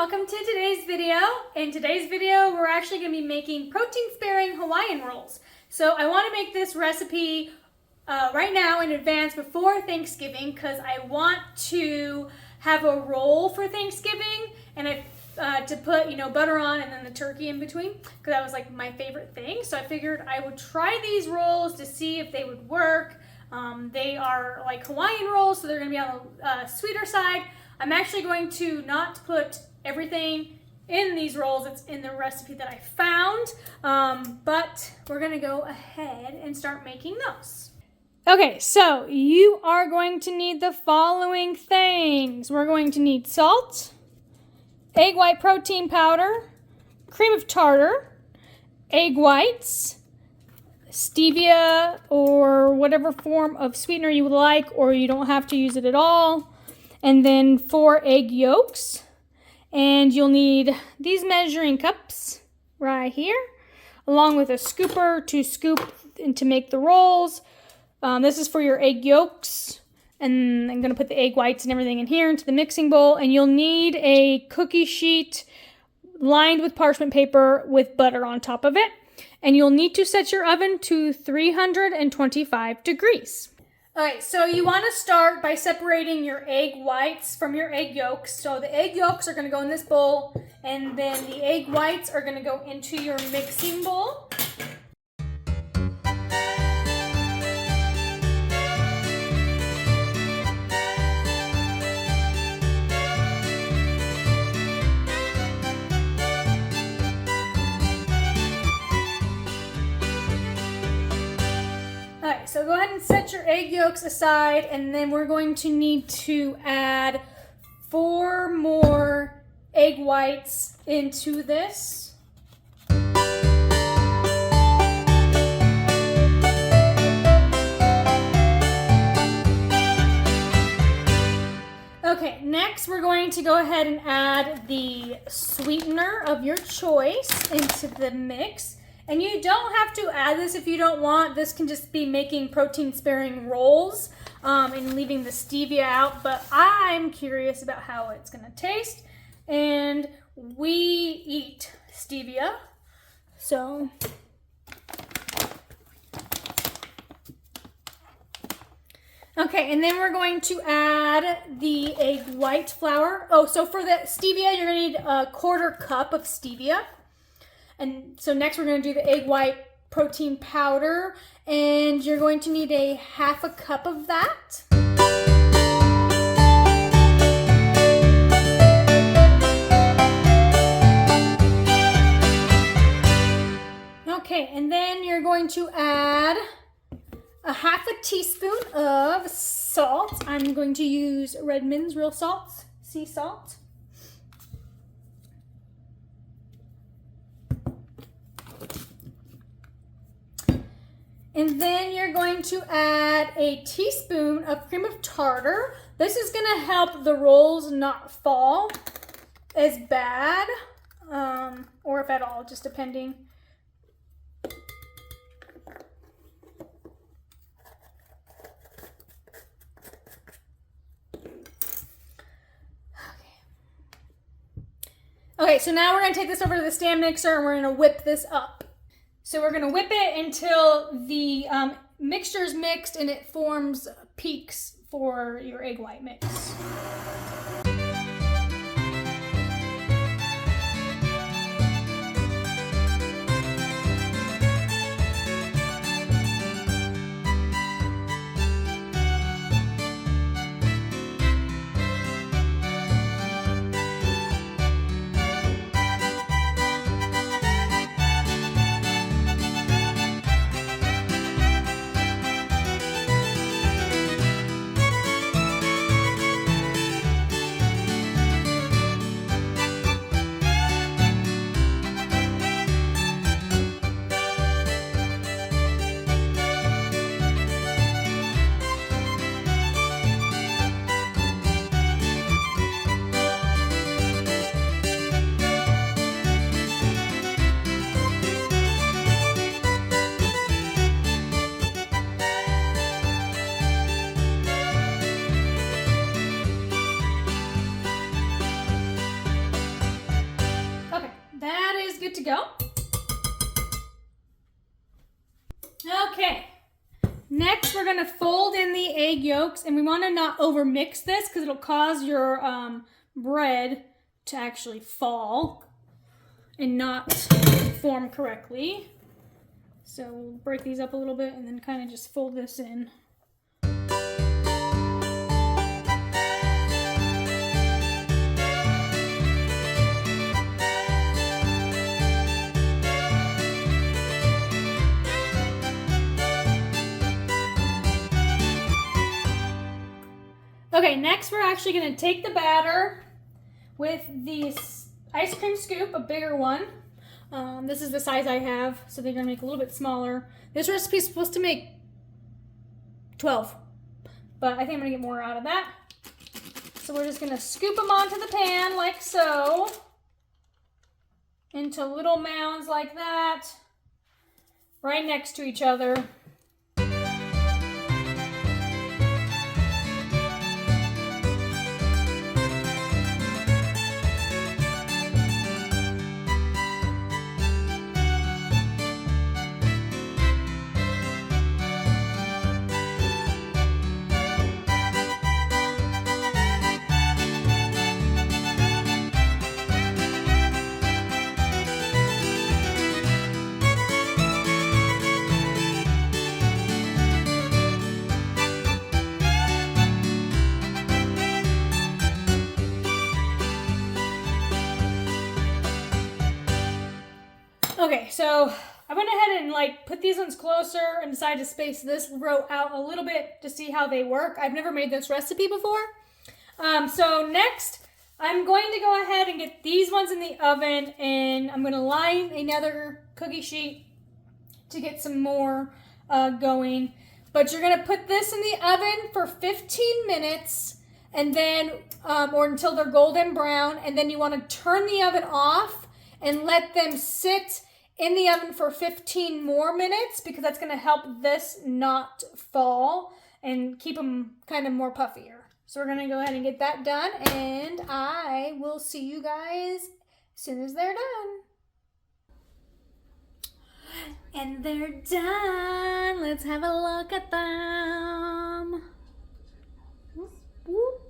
welcome to today's video. In today's video, we're actually going to be making protein-sparing Hawaiian rolls. So I want to make this recipe right now in advance before Thanksgiving because I want to have a roll for Thanksgiving and to put, butter on and then the turkey in between because that was like my favorite thing. So I figured I would try these rolls to see if they would work. They are like Hawaiian rolls, so they're going to be on the sweeter side. I'm actually going to not put everything in these rolls. It's in the recipe that I found, but we're going to go ahead and start making those. Okay, so you are going to need the following things. We're going to need salt, egg white protein powder, cream of tartar, egg whites, Stevia or whatever form of sweetener you would like, or you don't have to use it at all. And then 4 egg yolks. And you'll need these measuring cups right here, along with a scooper to scoop and to make the rolls. This is for your egg yolks. And I'm going to put the egg whites and everything in here into the mixing bowl. And you'll need a cookie sheet lined with parchment paper with butter on top of it. And you'll need to set your oven to 325 degrees. Alright, so you want to start by separating your egg whites from your egg yolks. So the egg yolks are going to go in this bowl, and then the egg whites are going to go into your mixing bowl. Alright, so go ahead and set your egg yolks aside, and then we're going to need to add 4 more egg whites into this. Okay, next we're going to go ahead and add the sweetener of your choice into the mix. And you don't have to add this if you don't want. This can just be making protein-sparing rolls and leaving the stevia out. But I'm curious about how it's going to taste. And we eat stevia. So okay, and then we're going to add the egg white flour. Oh, so for the stevia, you're going to need a 1/4 cup of stevia. And so next we're going to do the egg white protein powder, and you're going to need a 1/2 cup of that. Okay, and then you're going to add a 1/2 teaspoon of salt. I'm going to use Redmond's real salt, sea salt. And then you're going to add a teaspoon of cream of tartar. This is going to help the rolls not fall as bad, or if at all, just depending. Okay, so now we're going to take this over to the stand mixer and we're going to whip this up. So we're going to whip it until the mixture is mixed and it forms peaks for your egg white mix. good to go. Okay. Next, we're going to fold in the egg yolks, and we want to not over mix this because it'll cause your bread to actually fall and not form correctly. So we'll break these up a little bit and then kind of just fold this in. Okay, next we're actually going to take the batter with this ice cream scoop, a bigger one. This is the size I have, so they're going to make a little bit smaller. This recipe is supposed to make 12, but I think I'm going to get more out of that. So we're just going to scoop them onto the pan like so, into little mounds like that, right next to each other. Okay, so I went ahead and put these ones closer and decided to space this row out a little bit to see how they work. I've never made this recipe before. So next, I'm going to go ahead and get these ones in the oven, and I'm going to line another cookie sheet to get some more going. But you're going to put this in the oven for 15 minutes, and then, or until they're golden brown, and then you want to turn the oven off and let them sit in the oven for 15 more minutes, because that's going to help this not fall and keep them kind of more puffier. So we're going to go ahead and get that done, and I will see you guys as soon as they're done. And they're done. Let's have a look at them. Whoop, whoop.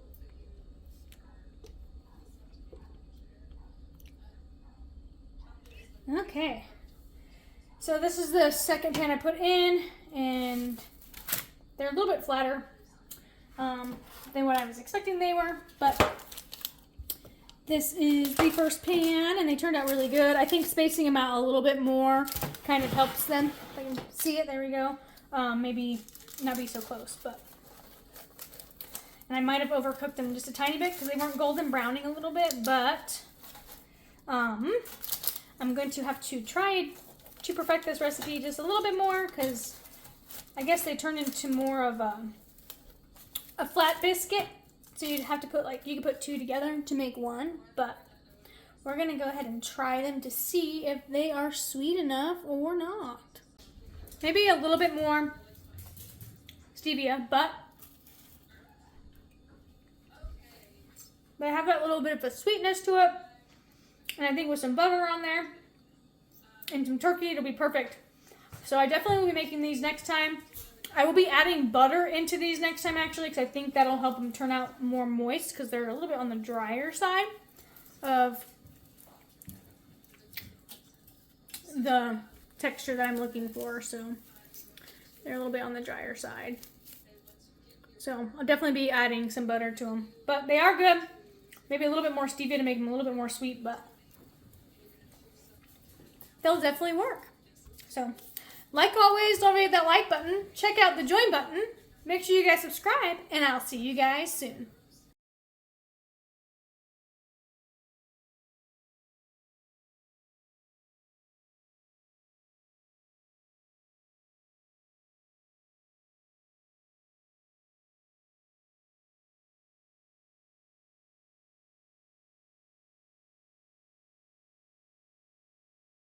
Okay. So this is the second pan I put in, and they're a little bit flatter than what I was expecting they were, but this is the first pan, and they turned out really good. I think spacing them out a little bit more kind of helps them. If I can see it, there we go. Maybe not be so close, but. And I might have overcooked them just a tiny bit because they weren't golden browning a little bit, but I'm going to have to try to perfect this recipe just a little bit more, because I guess they turn into more of a flat biscuit. So you'd have to put, you could put two together to make one, but we're going to go ahead and try them to see if they are sweet enough or not. Maybe a little bit more stevia, but they have that little bit of a sweetness to it. And I think with some butter on there and some turkey, it'll be perfect. So I definitely will be making these next time. I will be adding butter into these next time, actually, because I think that'll help them turn out more moist, because they're a little bit on the drier side of the texture that I'm looking for. So they're a little bit on the drier side. So I'll definitely be adding some butter to them. But they are good. Maybe a little bit more stevia to make them a little bit more sweet, but they'll definitely work. So, like always, don't forget that like button. Check out the join button. Make sure you guys subscribe, and I'll see you guys soon.